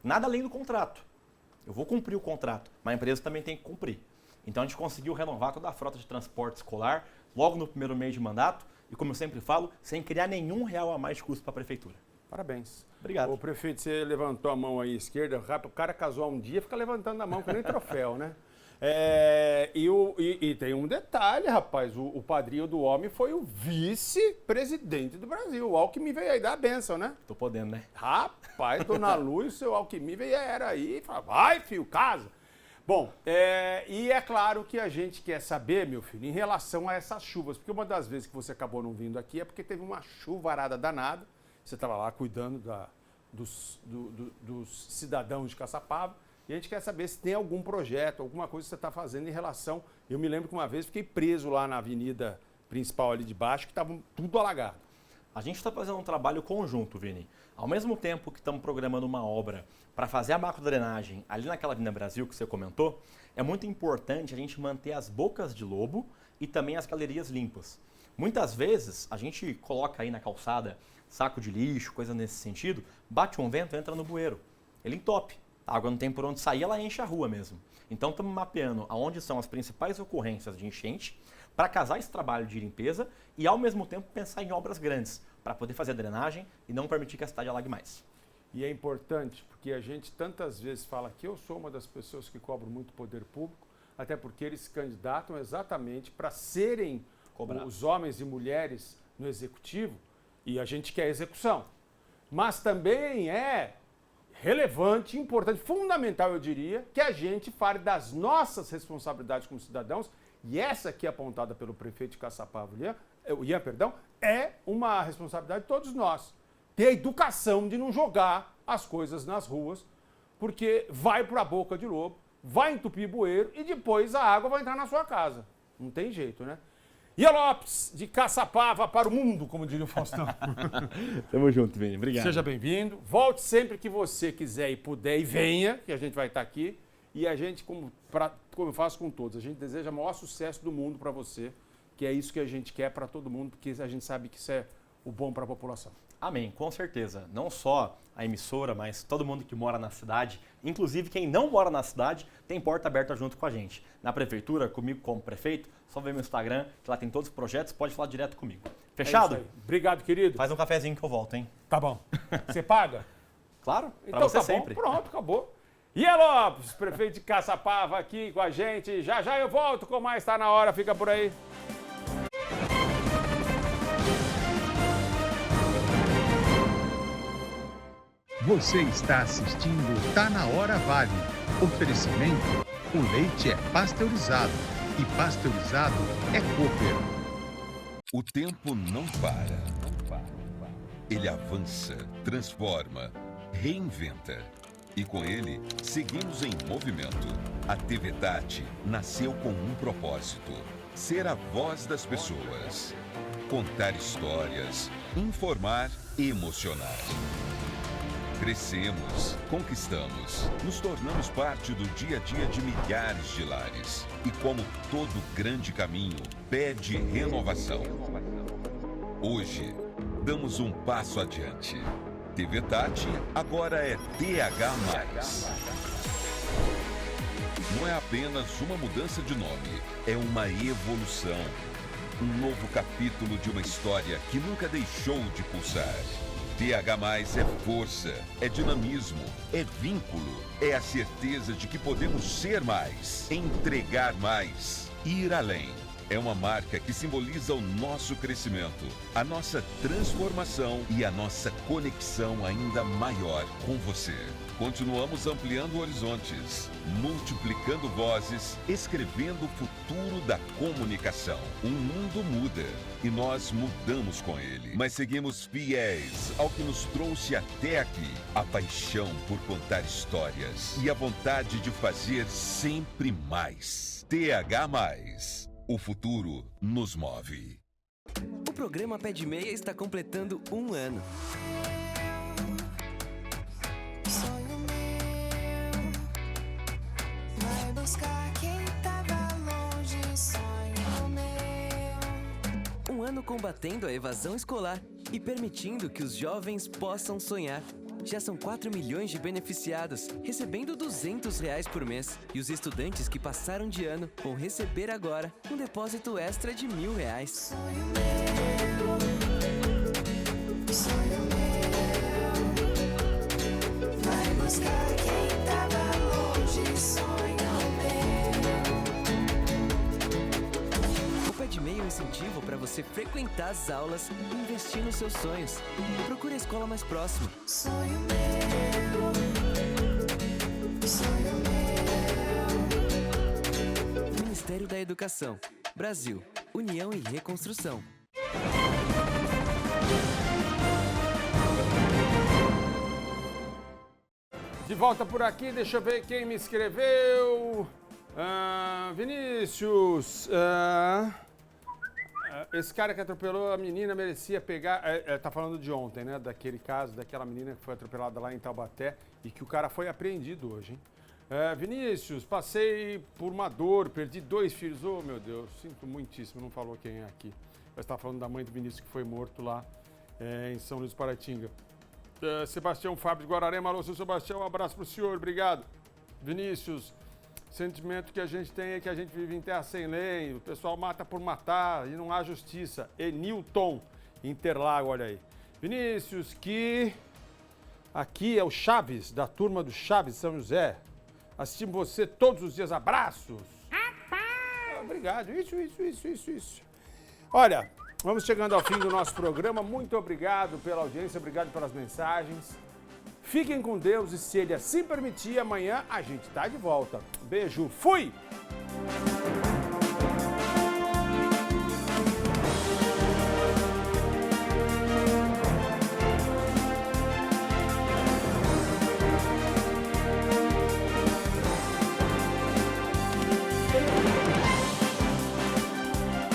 Nada além do contrato. Eu vou cumprir o contrato, mas a empresa também tem que cumprir. Então a gente conseguiu renovar toda a frota de transporte escolar logo no primeiro mês de mandato e, como eu sempre falo, sem criar nenhum real a mais de custo para a prefeitura. Parabéns. Obrigado. Ô, prefeito, você levantou a mão aí esquerda, o cara casou há um dia, fica levantando a mão que nem troféu, né? E tem um detalhe, rapaz, o padrinho do homem foi o vice-presidente do Brasil. O Alckmin veio aí dar a bênção, né? Tô podendo, né? Rapaz, Dona Lu e o seu Alckmin era aí e falava, vai, filho, casa. Bom, e é claro que a gente quer saber, meu filho, em relação a essas chuvas, porque uma das vezes que você acabou não vindo aqui é porque teve uma chuvarada danada, você estava lá cuidando dos cidadãos de Caçapava, e a gente quer saber se tem algum projeto, alguma coisa que você está fazendo em relação... Eu me lembro que uma vez fiquei preso lá na avenida principal ali de baixo, que estava tudo alagado. A gente está fazendo um trabalho conjunto, Vini. Ao mesmo tempo que estamos programando uma obra para fazer a macrodrenagem ali naquela Avenida Brasil que você comentou, é muito importante a gente manter as bocas de lobo e também as galerias limpas. Muitas vezes a gente coloca aí na calçada saco de lixo, coisa nesse sentido, bate um vento, entra no bueiro. Ele entope. A água não tem por onde sair, ela enche a rua mesmo. Então estamos mapeando aonde são as principais ocorrências de enchente para casar esse trabalho de limpeza e ao mesmo tempo pensar em obras grandes para poder fazer a drenagem e não permitir que a cidade alague mais. E é importante porque a gente tantas vezes fala que eu sou uma das pessoas que cobro muito poder público, até porque eles se candidatam exatamente para serem os homens e mulheres no executivo e a gente quer execução. Mas também é relevante, importante, fundamental, eu diria, que a gente fale das nossas responsabilidades como cidadãos, e essa aqui apontada pelo prefeito de Caçapava, o Ian, é uma responsabilidade de todos nós. Ter a educação de não jogar as coisas nas ruas, porque vai para a boca de lobo, vai entupir bueiro e depois a água vai entrar na sua casa. Não tem jeito, né? Ian Lopes, de Caçapava para o mundo, como diria o Faustão. Tamo junto, Vini. Obrigado. Seja bem-vindo. Volte sempre que você quiser e puder e venha, que a gente vai estar aqui. E a gente, como eu faço com todos, a gente deseja o maior sucesso do mundo para você, que é isso que a gente quer para todo mundo, porque a gente sabe que isso é o bom para a população. Amém, com certeza. Não só a emissora, mas todo mundo que mora na cidade, inclusive quem não mora na cidade, tem porta aberta junto com a gente. Na prefeitura, comigo como prefeito, só ver meu Instagram, que lá tem todos os projetos, pode falar direto comigo. Fechado? É isso aí. Obrigado, querido. Faz um cafezinho que eu volto, hein? Tá bom. Você paga? Claro, pra então você tá sempre. Bom, pronto, acabou. Ian Lopes, prefeito de Caçapava, aqui com a gente. Já já eu volto com mais Tá Na Hora, fica por aí. Você está assistindo Tá Na Hora Vale. Oferecimento: o leite é pasteurizado e pasteurizado é Cooper. O tempo não para. Ele avança, transforma, reinventa. E com ele, seguimos em movimento. A TV Tati nasceu com um propósito: ser a voz das pessoas. Contar histórias, informar, emocionar. Crescemos, conquistamos, nos tornamos parte do dia a dia de milhares de lares. E como todo grande caminho, pede renovação. Hoje, damos um passo adiante. TV Tati agora é TH+. Não é apenas uma mudança de nome, é uma evolução. Um novo capítulo de uma história que nunca deixou de pulsar. TH+ é força, é dinamismo, é vínculo, é a certeza de que podemos ser mais, entregar mais, ir além. É uma marca que simboliza o nosso crescimento, a nossa transformação e a nossa conexão ainda maior com você. Continuamos ampliando horizontes, multiplicando vozes, escrevendo o futuro da comunicação. O mundo muda e nós mudamos com ele. Mas seguimos fiéis ao que nos trouxe até aqui. A paixão por contar histórias e a vontade de fazer sempre mais. TH+. O futuro nos move. O programa Pé de Meia está completando 1 ano. Sonho meu, vai buscar quem tava longe, sonho meu. 1 ano combatendo a evasão escolar e permitindo que os jovens possam sonhar. Já são 4 milhões de beneficiados, recebendo R$200 por mês. E os estudantes que passaram de ano vão receber agora um depósito extra de R$1.000. Sonho meu, vai buscar quem tava longe, sonho meu. O Pé de Meia é um incentivo para você frequentar as aulas e investir nos seus sonhos. Procure a escola mais próxima. Sonho meu, sonho meu. Ministério da Educação, Brasil, União e Reconstrução. De volta por aqui, deixa eu ver quem me escreveu. Vinícius. Esse cara que atropelou a menina merecia pegar... tá falando de ontem, né? Daquele caso, daquela menina que foi atropelada lá em Taubaté e que o cara foi apreendido hoje, hein? Vinícius, passei por uma dor, perdi 2 filhos. Oh, meu Deus, sinto muitíssimo, não falou quem é aqui. Mas estava falando da mãe do Vinícius que foi morto lá em São Luís do Paraitinga. Sebastião Fábio de Guararema, alô, seu Sebastião, um abraço pro senhor, obrigado. Vinícius, sentimento que a gente tem é que a gente vive em terra sem lei, o pessoal mata por matar e não há justiça. Enilton, Interlago, olha aí. Vinícius, que aqui é o Chaves, da turma do Chaves São José. Assistimos você todos os dias, abraços. Obrigado, isso. Olha, Vamos chegando ao fim do nosso programa. Muito obrigado pela audiência, obrigado pelas mensagens. Fiquem com Deus e, se Ele assim permitir, amanhã a gente tá de volta. Beijo, fui!